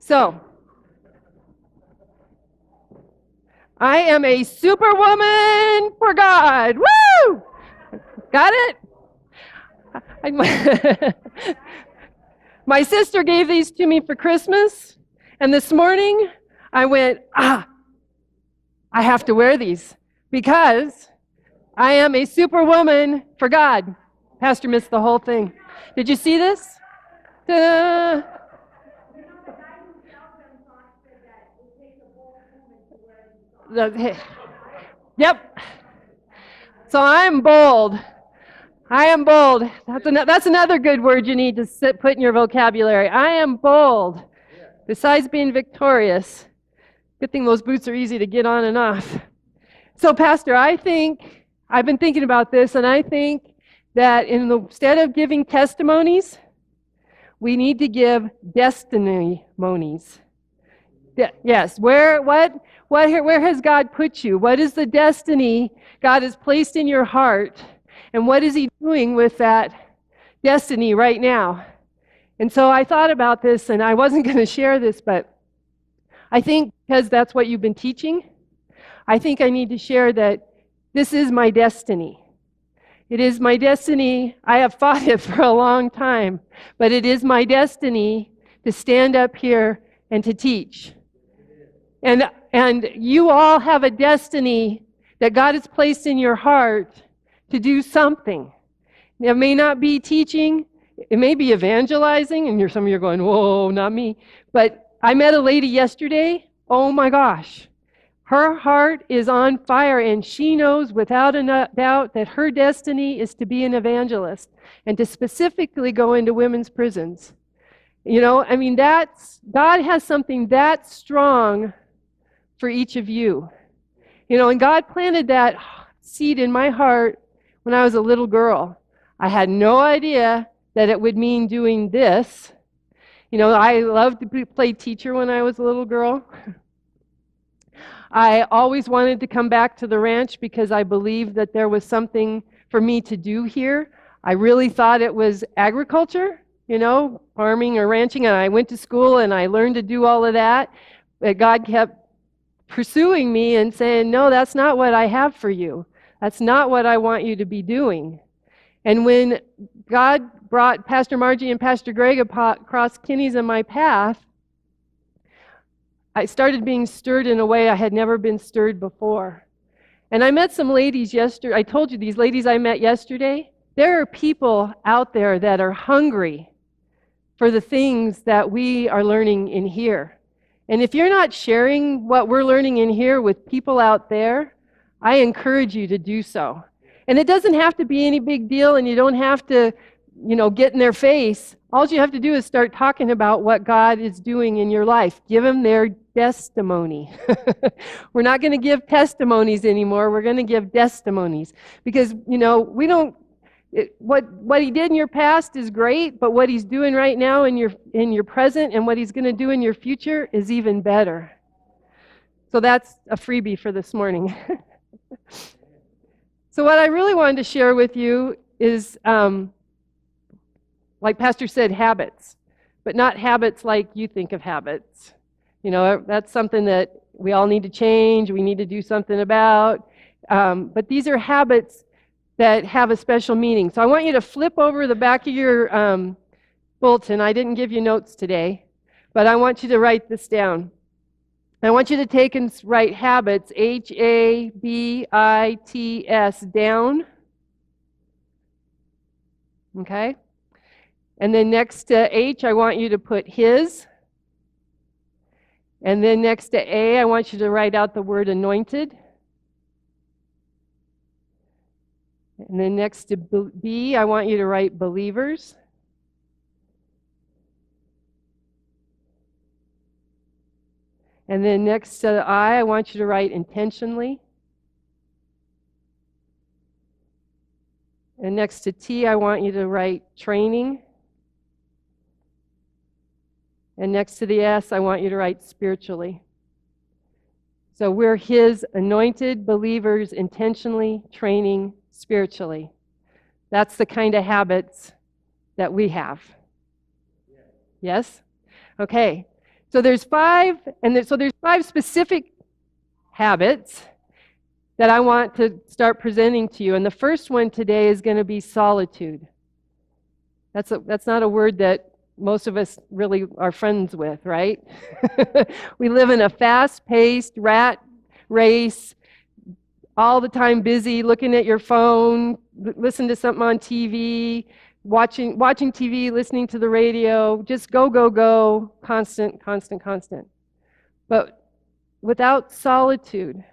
So, I am a superwoman for God. Woo! Got it? My sister gave these to me for Christmas, and this morning I went, I have to wear these because I am a superwoman for God. Pastor missed the whole thing. Did you see this? Ta-da! Yep. So I'm bold. I am bold. That's another good word you need to put in your vocabulary. I am bold. Besides being victorious. Good thing those boots are easy to get on and off. So, Pastor, I've been thinking about this, and I think that instead of giving testimonies, we need to give destiny-monies. Yes. Where has God put you? What is the destiny God has placed in your heart? And what is He doing with that destiny right now? And so I thought about this, and I wasn't going to share this, but I think because that's what you've been teaching, I think I need to share that this is my destiny. It is my destiny. I have fought it for a long time, but it is my destiny to stand up here and to teach. And you all have a destiny that God has placed in your heart to do something. It may not be teaching, it may be evangelizing, and some of you are going, whoa, not me. But I met a lady yesterday, oh my gosh. Her heart is on fire, and she knows without a doubt that her destiny is to be an evangelist and to specifically go into women's prisons. God has something that strong for each of you. And God planted that seed in my heart when I was a little girl. I had no idea that it would mean doing this. I loved to play teacher when I was a little girl. I always wanted to come back to the ranch because I believed that there was something for me to do here. I really thought it was agriculture, farming or ranching, and I went to school and I learned to do all of that. But God kept pursuing me and saying, no, that's not what I have for you. That's not what I want you to be doing. And when God brought Pastor Margie and Pastor Greg across Kinney's in my path, I started being stirred in a way I had never been stirred before. And I met some ladies yesterday. I told you these ladies I met yesterday. There are people out there that are hungry for the things that we are learning in here. And if you're not sharing what we're learning in here with people out there, I encourage you to do so. And it doesn't have to be any big deal, and you don't have to, get in their face. All you have to do is start talking about what God is doing in your life. Give them their testimony. We're not going to give testimonies anymore. We're going to give testimonies. Because, we don't, what He did in your past is great, but what He's doing right now in your present and what He's going to do in your future is even better. So that's a freebie for this morning. So what I really wanted to share with you is, like Pastor said, habits, but not habits like you think of habits. That's something that we all need to change, we need to do something about. But these are habits that have a special meaning. So I want you to flip over the back of your bulletin. I didn't give you notes today, but I want you to write this down. I want you to take and write habits, Habits, down. Okay? And then next to H, I want you to put his. And then next to A, I want you to write out the word anointed. And then next to B, I want you to write believers. And then next to I want you to write intentionally. And next to T, I want you to write training. And next to the S, I want you to write spiritually. So we're His anointed believers, intentionally training spiritually. That's the kind of habits that we have. Yes? Okay. So there's five specific habits that I want to start presenting to you. And the first one today is going to be solitude. That's not a word that most of us really are friends with, right? We live in a fast-paced rat race, all the time busy, looking at your phone, listen to something on TV, watching TV, listening to the radio, just go, go, go, constant. But without solitude,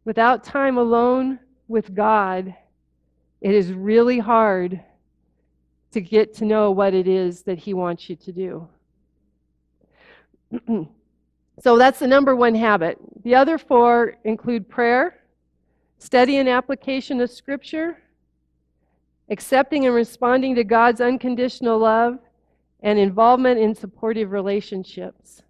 without time alone with God, it is really hard to get to know what it is that He wants you to do. So that's the number one habit. The other four include prayer, study and application of Scripture, accepting and responding to God's unconditional love, and involvement in supportive relationships.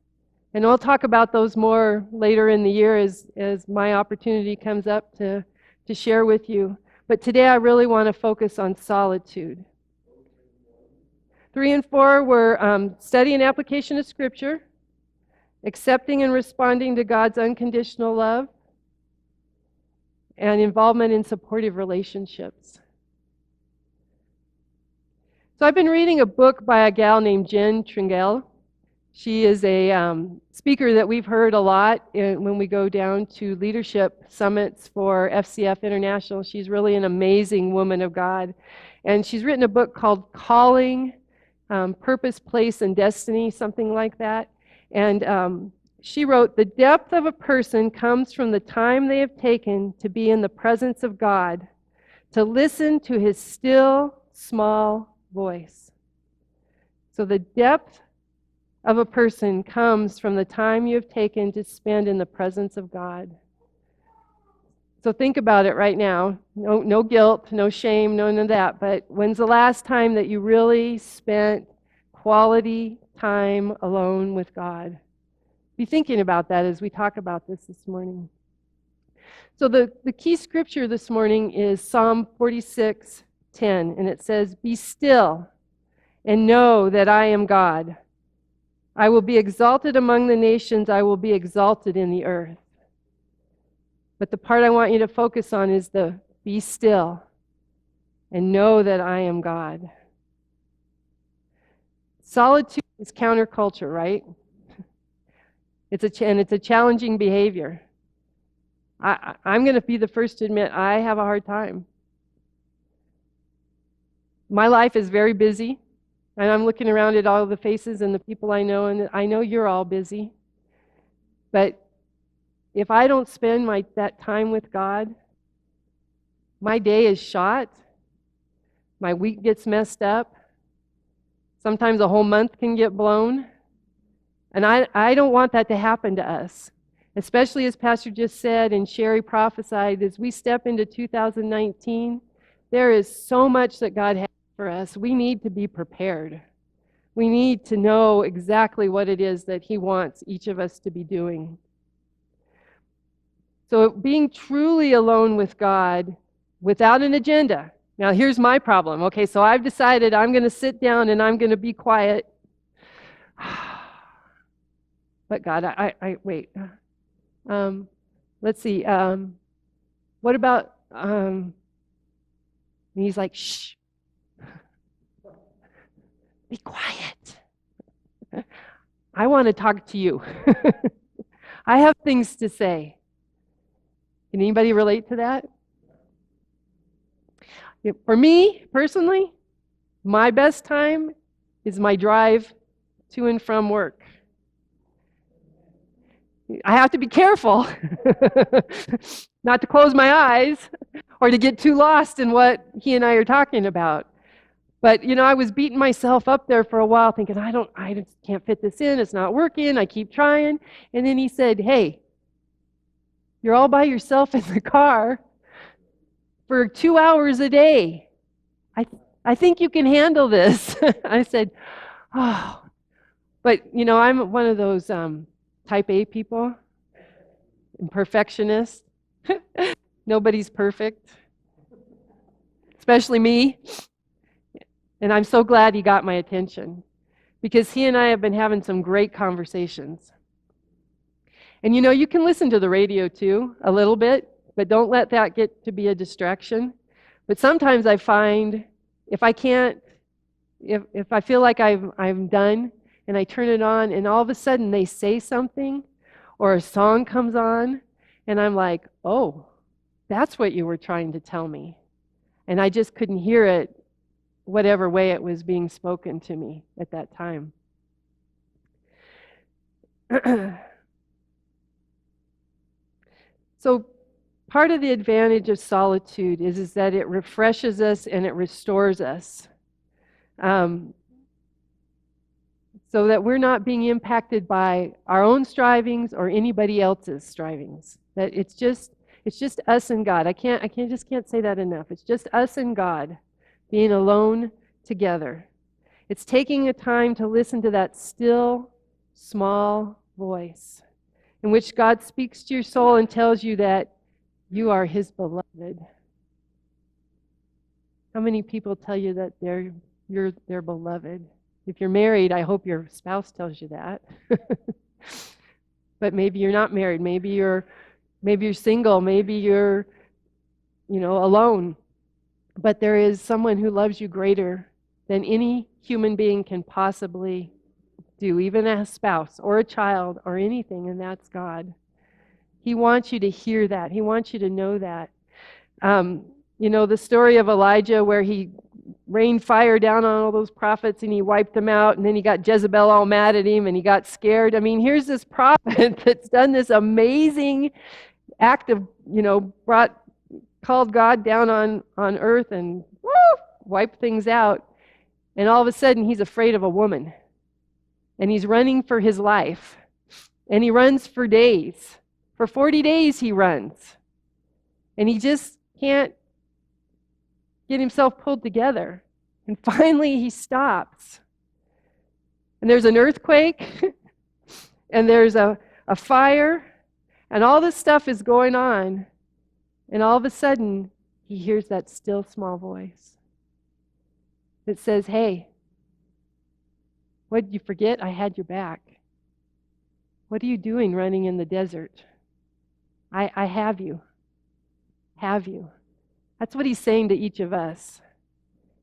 And I'll talk about those more later in the year as my opportunity comes up to share with you. But today I really want to focus on solitude. 3 and 4 were study and application of Scripture, accepting and responding to God's unconditional love, and involvement in supportive relationships. So I've been reading a book by a gal named Jen Tringale. She is a speaker that we've heard a lot when we go down to leadership summits for FCF International. She's really an amazing woman of God. And she's written a book called Calling, Purpose, Place, and Destiny, something like that. And she wrote, "The depth of a person comes from the time they have taken to be in the presence of God, to listen to His still, small voice." So the depth of a person comes from the time you have taken to spend in the presence of God. So think about it right now. No guilt, no shame, none of that. But when's the last time that you really spent quality time alone with God? Be thinking about that as we talk about this morning. So the key scripture this morning is Psalm 46:10, and it says, "Be still and know that I am God. I will be exalted among the nations. I will be exalted in the earth." But the part I want you to focus on is the be still and know that I am God. Solitude is counterculture, right? It's a challenging behavior. I'm going to be the first to admit I have a hard time. My life is very busy, and I'm looking around at all the faces and the people I know, and I know you're all busy. But if I don't spend that time with God, my day is shot, my week gets messed up, sometimes a whole month can get blown, and I don't want that to happen to us. Especially as Pastor just said and Sherry prophesied, as we step into 2019, there is so much that God has for us. We need to be prepared. We need to know exactly what it is that He wants each of us to be doing. So being truly alone with God without an agenda. Now here's my problem. Okay, so I've decided I'm going to sit down and I'm going to be quiet. But God, I wait. Let's see. What about? And He's like, "Shh, be quiet. I want to talk to you. I have things to say." Can anybody relate to that? For me, personally, my best time is my drive to and from work. I have to be careful not to close my eyes or to get too lost in what he and I are talking about. But, I was beating myself up there for a while thinking, I just can't fit this in. It's not working. I keep trying. And then he said, "Hey, you're all by yourself in the car for 2 hours a day. I think you can handle this." I said, "Oh." But, I'm one of those type A people, perfectionist. Nobody's perfect, especially me. And I'm so glad he got my attention. because he and I have been having some great conversations. And you can listen to the radio too, a little bit, but don't let that get to be a distraction. But sometimes I find if I feel like I'm done and I turn it on and all of a sudden they say something or a song comes on and I'm like, oh, that's what you were trying to tell me. And I just couldn't hear it whatever way it was being spoken to me at that time. So part of the advantage of solitude is that it refreshes us and it restores us. So that we're not being impacted by our own strivings or anybody else's strivings. That it's just us and God. I can't say that enough. It's just us and God being alone together. It's taking a time to listen to that still, small voice in which God speaks to your soul and tells you that you are His beloved. How many people tell you that you're their beloved? If you're married, I hope your spouse tells you that. But maybe you're not married. Maybe you're single. Maybe you're, alone. But there is someone who loves you greater than any human being can possibly do, even a spouse or a child or anything, and that's God. He wants you to hear that. He wants you to know that. The story of Elijah where he rained fire down on all those prophets and he wiped them out, and then he got Jezebel all mad at him and he got scared. I mean, here's this prophet that's done this amazing act of, called God down on earth and wiped things out. And all of a sudden he's afraid of a woman. And he's running for his life. And he runs for days. For 40 days he runs. And he just can't get himself pulled together. And finally he stops. And there's an earthquake. And there's a fire. And all this stuff is going on. And all of a sudden he hears that still small voice that says, hey, what did you forget? I had your back. What are you doing running in the desert? I have you. Have you? That's what he's saying to each of us.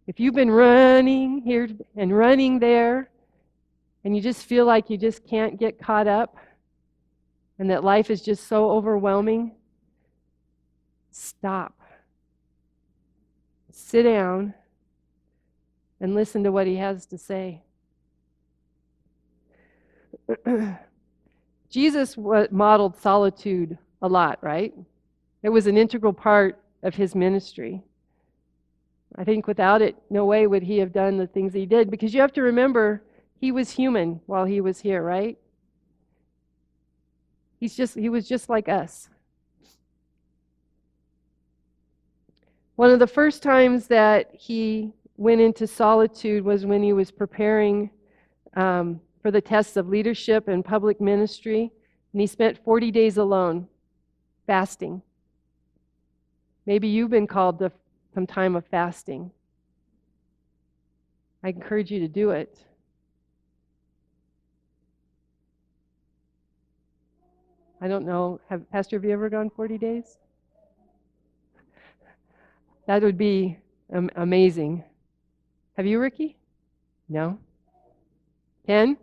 If you've been running here and running there, and you just feel like you just can't get caught up, and that life is just so overwhelming, stop. Sit down and listen to what he has to say. Jesus modeled solitude a lot, right? It was an integral part of his ministry. I think without it, no way would he have done the things he did, because you have to remember, he was human while he was here, right? He was just like us. One of the first times that he went into solitude was when he was preparing for the tests of leadership and public ministry, and he spent 40 days alone, fasting. Maybe you've been called to some time of fasting. I encourage you to do it. I don't know, Pastor, have you ever gone 40 days? That would be amazing. Have you, Ricky? No? 10?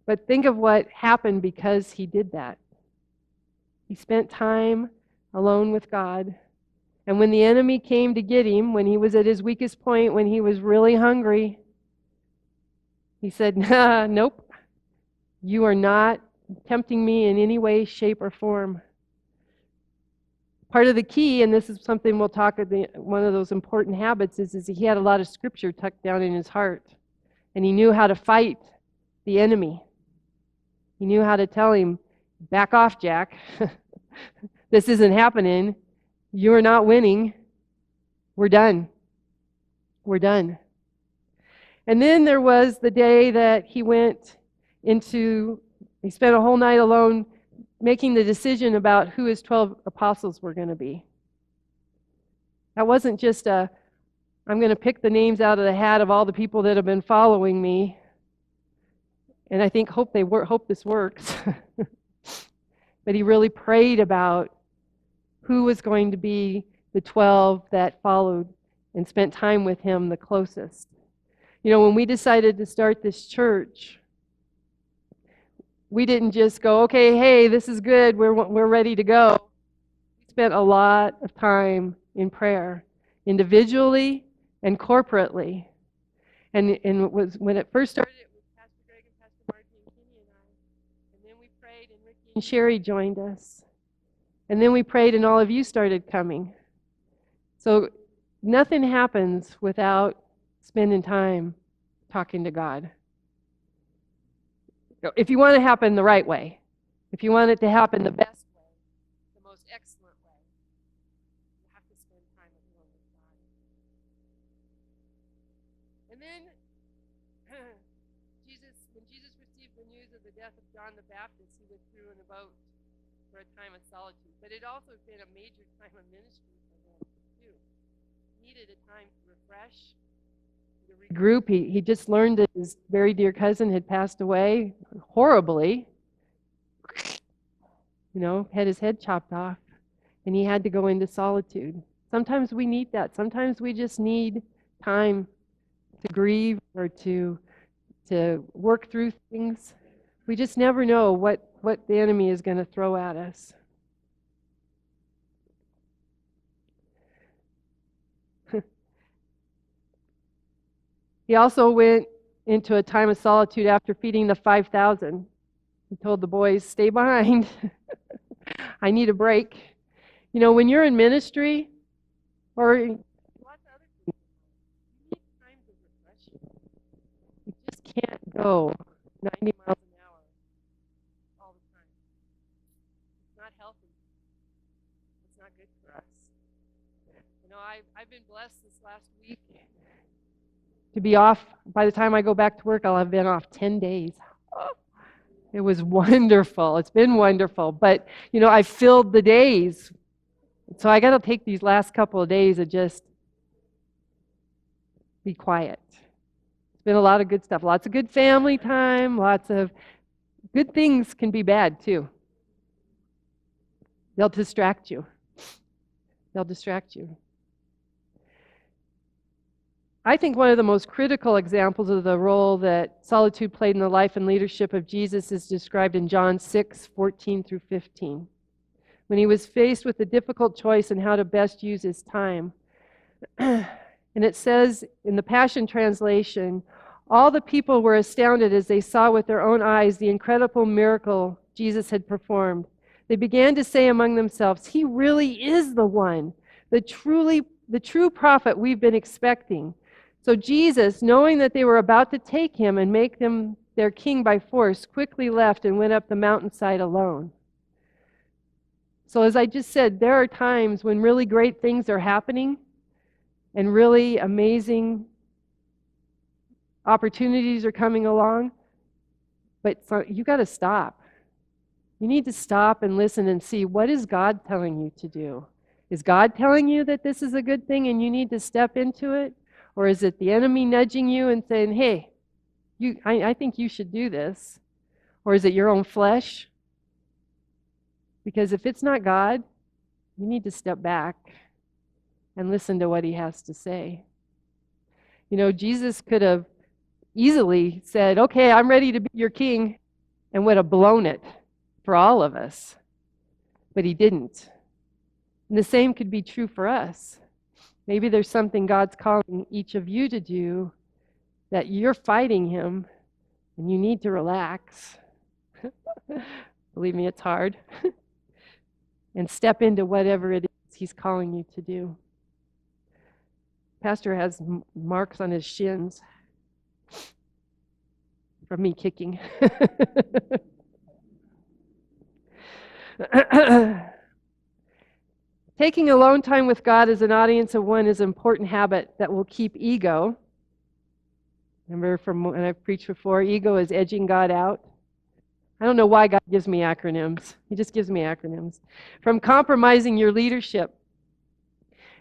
But think of what happened because he did that. He spent time alone with God. And when the enemy came to get him, when he was at his weakest point, when he was really hungry, he said, nope, you are not tempting me in any way, shape, or form. Part of the key, and this is something we'll talk about, one of those important habits is he had a lot of scripture tucked down in his heart. And he knew how to fight the enemy. He knew how to tell him, back off, Jack. This isn't happening. You're not winning. We're done. We're done. And then there was the day that he spent a whole night alone making the decision about who his 12 apostles were going to be. That wasn't just a I'm going to pick the names out of the hat of all the people that have been following me, and I think hope this works. But he really prayed about who was going to be the 12 that followed and spent time with him the closest. You know, when we decided to start this church, we didn't just go, okay, hey, this is good, we're ready to go. We spent a lot of time in prayer, individually and corporately. And it was when it first started, it was Pastor Greg and Pastor Margie and Kenny and I. And then we prayed, and Ricky and Sherry joined us. And then we prayed, and all of you started coming. So nothing happens without spending time talking to God. If you want it to happen the right way, if you want it to happen the best way, the most excellent way, you have to spend time alone with God. And then, when Jesus received the news of the death of John the Baptist, he withdrew in a boat for a time of solitude. But it also has been a major time of ministry for him, too. He needed a time to refresh, to regroup. He just learned that his very dear cousin had passed away horribly. You know, had his head chopped off, and he had to go into solitude. Sometimes we need that. Sometimes we just need time to grieve or to work through things. We just never know what the enemy is going to throw at us. He also went into a time of solitude after feeding the 5,000. He told the boys, stay behind. I need a break. You know, when you're in ministry or lots of other things, you need time to refresh you. You just can't go 90 miles an hour all the time. It's not healthy. It's not good for us. You know, I've been blessed this last week to be off. By the time I go back to work, I'll have been off 10 days. It was wonderful. It's been wonderful. But, you know, I filled the days. So I got to take these last couple of days and just be quiet. It's been a lot of good stuff. Lots of good family time. Lots of good things can be bad, too. They'll distract you. They'll distract you. I think one of the most critical examples of the role that solitude played in the life and leadership of Jesus is described in John 6:14 through 15. When he was faced with the difficult choice in how to best use his time. And it says in the Passion Translation, all the people were astounded as they saw with their own eyes the incredible miracle Jesus had performed. They began to say among themselves, he really is the one, the true prophet we've been expecting. So Jesus, knowing that they were about to take him and make him their king by force, quickly left and went up the mountainside alone. So as I just said, there are times when really great things are happening and really amazing opportunities are coming along, but you got to stop. You need to stop and listen and see, what is God telling you to do? Is God telling you that this is a good thing and you need to step into it? Or is it the enemy nudging you and saying, hey, I think you should do this? Or is it your own flesh? Because if it's not God, you need to step back and listen to what he has to say. You know, Jesus could have easily said, okay, I'm ready to be your king, and would have blown it for all of us. But he didn't. And the same could be true for us. Maybe there's something God's calling each of you to do that you're fighting him and you need to relax. Believe me, it's hard. And step into whatever it is he's calling you to do. Pastor has marks on his shins from me kicking. Taking alone time with God as an audience of one is an important habit that will keep ego. Remember from when I've preached before, ego is edging God out. I don't know why God gives me acronyms. He just gives me acronyms. From compromising your leadership.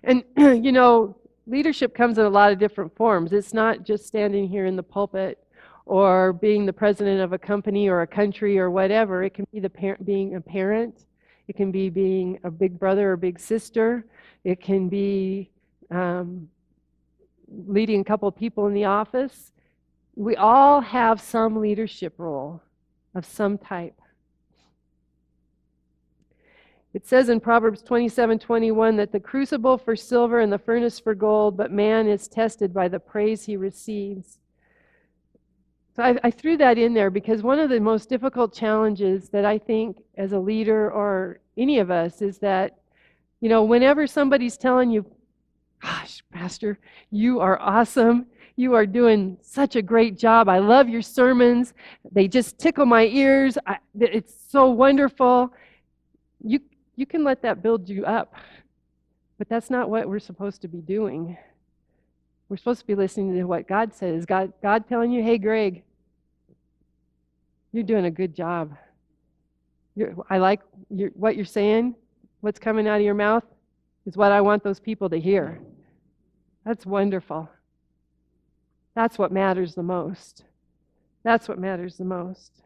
And, you know, leadership comes in a lot of different forms. It's not just standing here in the pulpit or being the president of a company or a country or whatever. It can be being a parent. It can be being a big brother or big sister. It can be leading a couple of people in the office. We all have some leadership role of some type. It says in Proverbs 27:21 that the crucible for silver and the furnace for gold, but man is tested by the praise he receives. So I threw that in there because one of the most difficult challenges that I think as a leader or any of us is that, whenever somebody's telling you, gosh, Pastor, you are awesome. You are doing such a great job. I love your sermons. They just tickle my ears. It's so wonderful. You can let that build you up, but that's not what we're supposed to be doing. We're supposed to be listening to what God says. God telling you, hey, Greg, you're doing a good job. I like what you're saying. What's coming out of your mouth is what I want those people to hear. That's wonderful. That's what matters the most. That's what matters the most.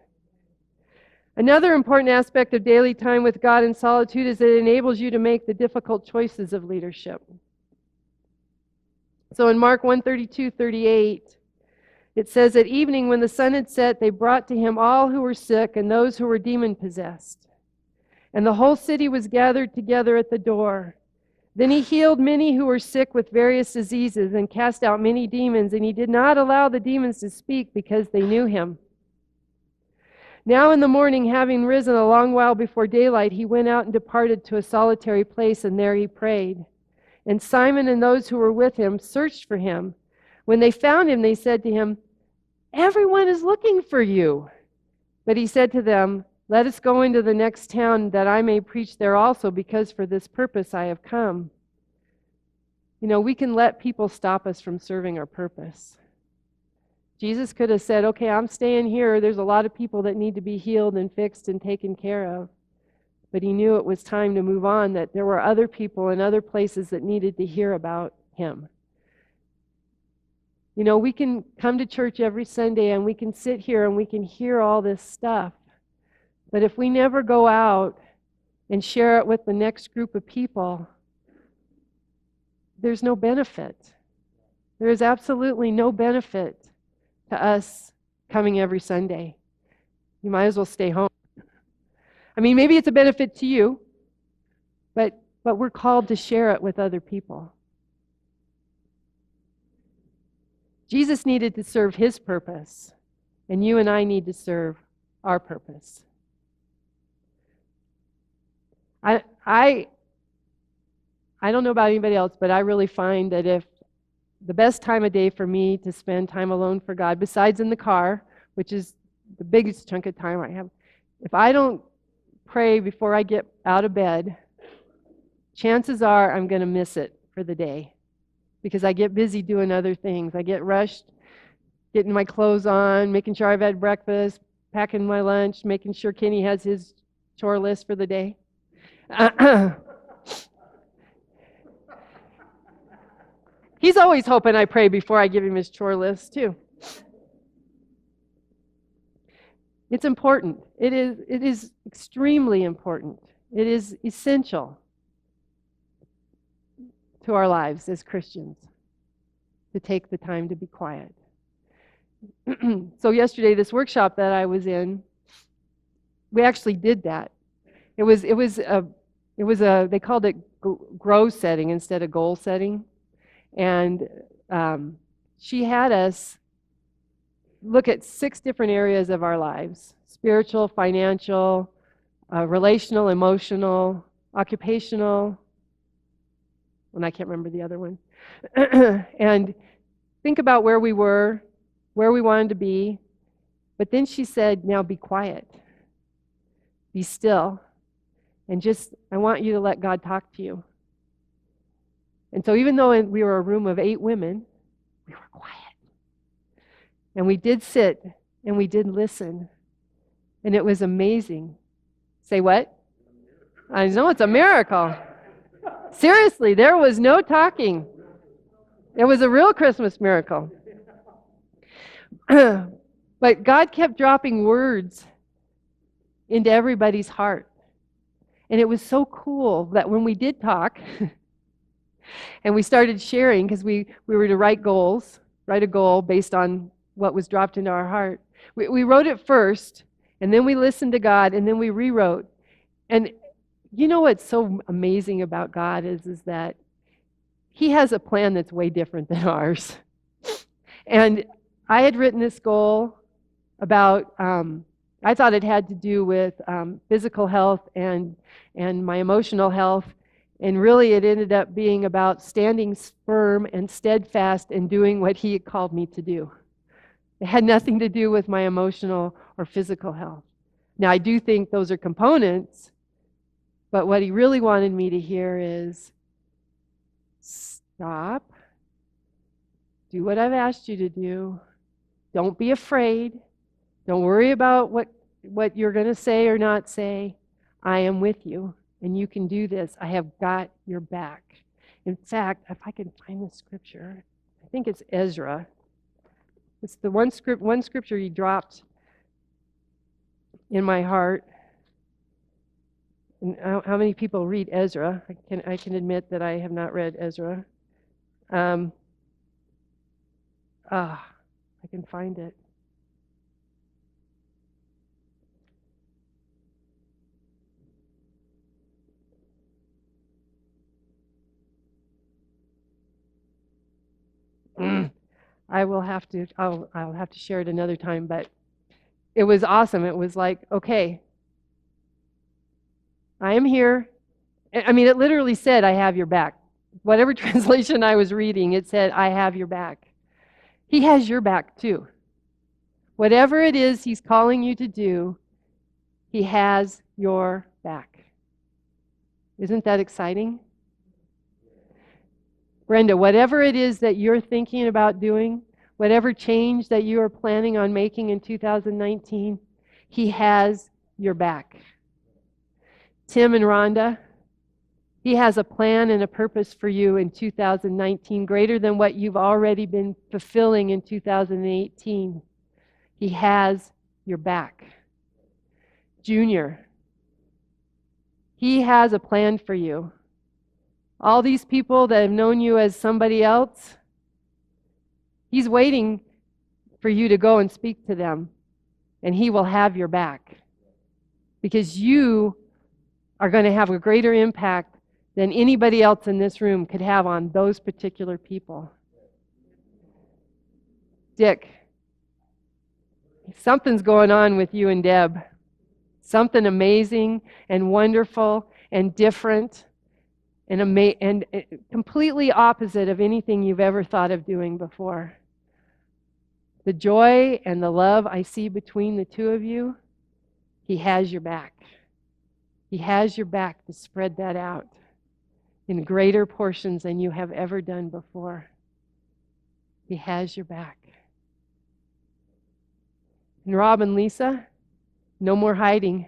Another important aspect of daily time with God in solitude is that it enables you to make the difficult choices of leadership. So in Mark 1:32-38, it says, at evening when the sun had set, they brought to him all who were sick and those who were demon-possessed. And the whole city was gathered together at the door. Then he healed many who were sick with various diseases and cast out many demons, and he did not allow the demons to speak because they knew him. Now in the morning, having risen a long while before daylight, he went out and departed to a solitary place, and there he prayed. And Simon and those who were with him searched for him. When they found him, they said to him, everyone is looking for you. But he said to them, let us go into the next town that I may preach there also, because for this purpose I have come. We can let people stop us from serving our purpose. Jesus could have said, okay, I'm staying here. There's a lot of people that need to be healed and fixed and taken care of. But he knew it was time to move on, that there were other people in other places that needed to hear about him. We can come to church every Sunday and we can sit here and we can hear all this stuff. But if we never go out and share it with the next group of people, there's no benefit. There is absolutely no benefit to us coming every Sunday. You might as well stay home. Maybe it's a benefit to you, but we're called to share it with other people. Jesus needed to serve his purpose, and you and I need to serve our purpose. I don't know about anybody else, but I really find that if the best time of day for me to spend time alone for God, besides in the car, which is the biggest chunk of time I have, if I don't pray before I get out of bed, chances are I'm going to miss it for the day because I get busy doing other things. I get rushed, getting my clothes on, making sure I've had breakfast, packing my lunch, making sure Kenny has his chore list for the day. He's always hoping I pray before I give him his chore list, too. It's important. It is extremely important. It is essential to our lives as Christians to take the time to be quiet. So yesterday, this workshop that I was in, we actually did that. It was they called it grow setting instead of goal setting. And she had us look at 6 different areas of our lives: spiritual, financial, relational, emotional, occupational, and I can't remember the other one. And think about where we were, where we wanted to be. But then she said, now be quiet. Be still. And I want you to let God talk to you. And so even though we were a room of 8 women, we were quiet. And we did sit and we did listen. And it was amazing. Say what? I know it's a miracle. Seriously, there was no talking. It was a real Christmas miracle. But God kept dropping words into everybody's heart. And it was so cool that when we did talk and we started sharing, because we were to write a goal based on what was dropped into our heart. We wrote it first, and then we listened to God, and then we rewrote. And you know what's so amazing about God is that He has a plan that's way different than ours. And I had written this goal about, I thought it had to do with physical health and my emotional health. And really it ended up being about standing firm and steadfast and doing what He had called me to do. It had nothing to do with my emotional or physical health. Now, I do think those are components, but what He really wanted me to hear is, stop, do what I've asked you to do, don't be afraid, don't worry about what you're going to say or not say. I am with you, and you can do this. I have got your back. In fact, if I can find the scripture, I think it's Ezra. It's the one scripture He dropped in my heart. And how many people read Ezra? I can admit that I have not read Ezra. I can find it. I'll have to share it another time, but it was awesome. It was like, okay, I am here. I mean, it literally said, I have your back. Whatever translation I was reading, it said, I have your back. He has your back too. Whatever it is He's calling you to do, He has your back. Isn't that exciting? Brenda, whatever it is that you're thinking about doing, whatever change that you are planning on making in 2019, He has your back. Tim and Rhonda, He has a plan and a purpose for you in 2019, greater than what you've already been fulfilling in 2018. He has your back. Junior, He has a plan for you. All these people that have known you as somebody else, He's waiting for you to go and speak to them, and He will have your back. Because you are going to have a greater impact than anybody else in this room could have on those particular people. Dick, something's going on with you and Deb. Something amazing and wonderful and different and completely opposite of anything you've ever thought of doing before. The joy and the love I see between the two of you, He has your back. He has your back to spread that out in greater portions than you have ever done before. He has your back. And Rob and Lisa, no more hiding.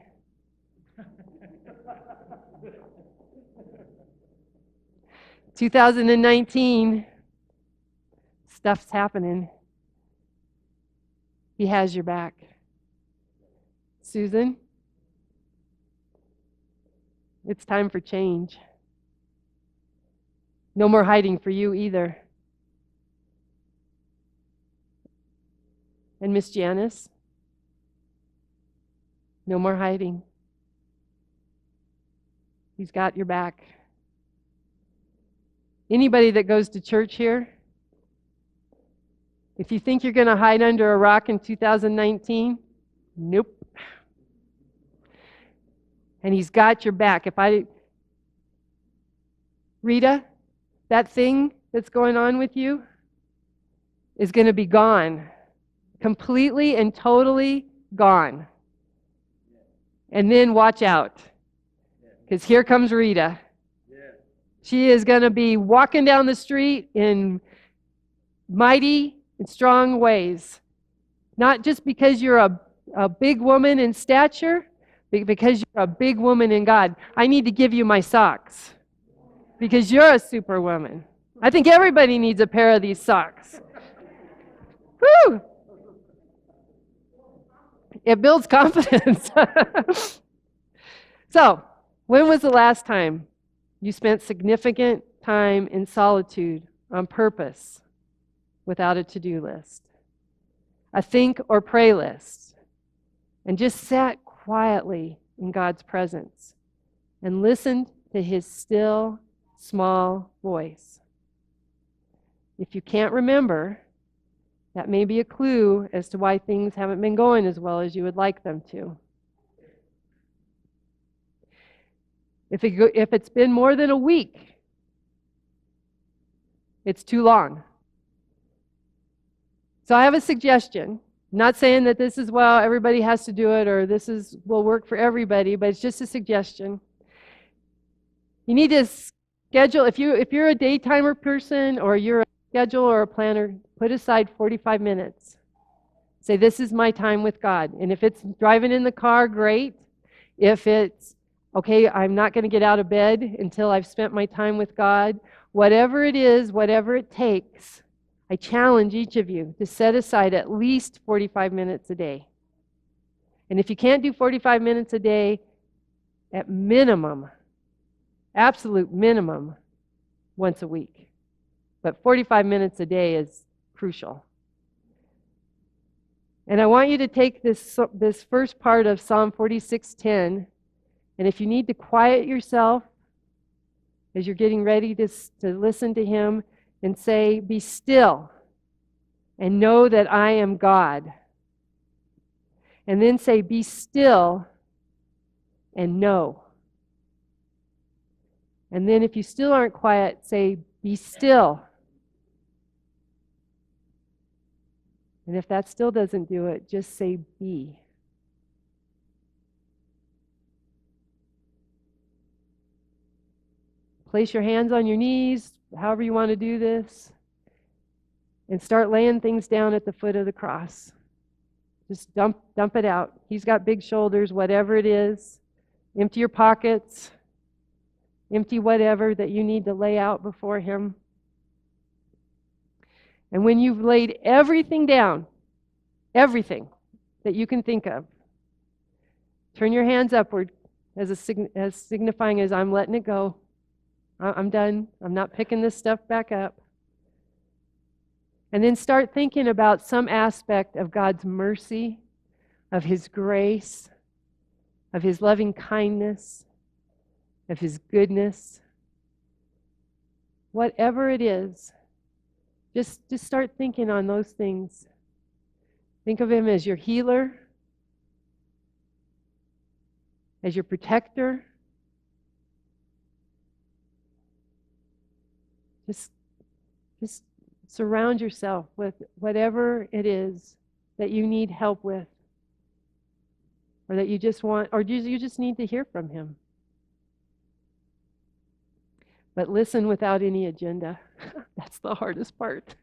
2019, stuff's happening. He has your back. Susan, it's time for change. No more hiding for you either. And Miss Janice, no more hiding. He's got your back. Anybody that goes to church here, if you think you're going to hide under a rock in 2019, nope. And He's got your back. Rita, that thing that's going on with you is going to be gone. Completely and totally gone. And then watch out. Because here comes Rita. She is going to be walking down the street in mighty and strong ways. Not just because you're a big woman in stature, but because you're a big woman in God. I need to give you my socks because you're a superwoman. I think everybody needs a pair of these socks. Woo! It builds confidence. So, when was the last time you spent significant time in solitude on purpose without a to-do list, a think or pray list, and just sat quietly in God's presence and listened to his still, small voice? If you can't remember, that may be a clue as to why things haven't been going as well as you would like them to. If it's been more than a week, it's too long. So I have a suggestion. I'm not saying that this is, well, everybody has to do it or will work for everybody, but it's just a suggestion. You need to schedule, if you're a daytimer person or you're a scheduler or a planner, put aside 45 minutes. Say, this is my time with God. And if it's driving in the car, great. If it's, okay, I'm not going to get out of bed until I've spent my time with God. Whatever it is, whatever it takes, I challenge each of you to set aside at least 45 minutes a day. And if you can't do 45 minutes a day, at minimum, absolute minimum, once a week. But 45 minutes a day is crucial. And I want you to take this first part of Psalm 46:10, and if you need to quiet yourself as you're getting ready to listen to him, and say, be still and know that I am God. And then say, be still and know. And then if you still aren't quiet, say, be still. And if that still doesn't do it, just say, be. Place your hands on your knees, however you want to do this, and start laying things down at the foot of the cross. Just dump it out. He's got big shoulders, whatever it is. Empty your pockets. Empty whatever that you need to lay out before him. And when you've laid everything down, everything that you can think of, turn your hands upward as signifying as I'm letting it go. I'm done. I'm not picking this stuff back up. And then start thinking about some aspect of God's mercy, of his grace, of his loving kindness, of his goodness. Whatever it is, just start thinking on those things. Think of him as your healer, as your protector. Just surround yourself with whatever it is that you need help with, or that you just want, or you just need to hear from him. But listen without any agenda. That's the hardest part.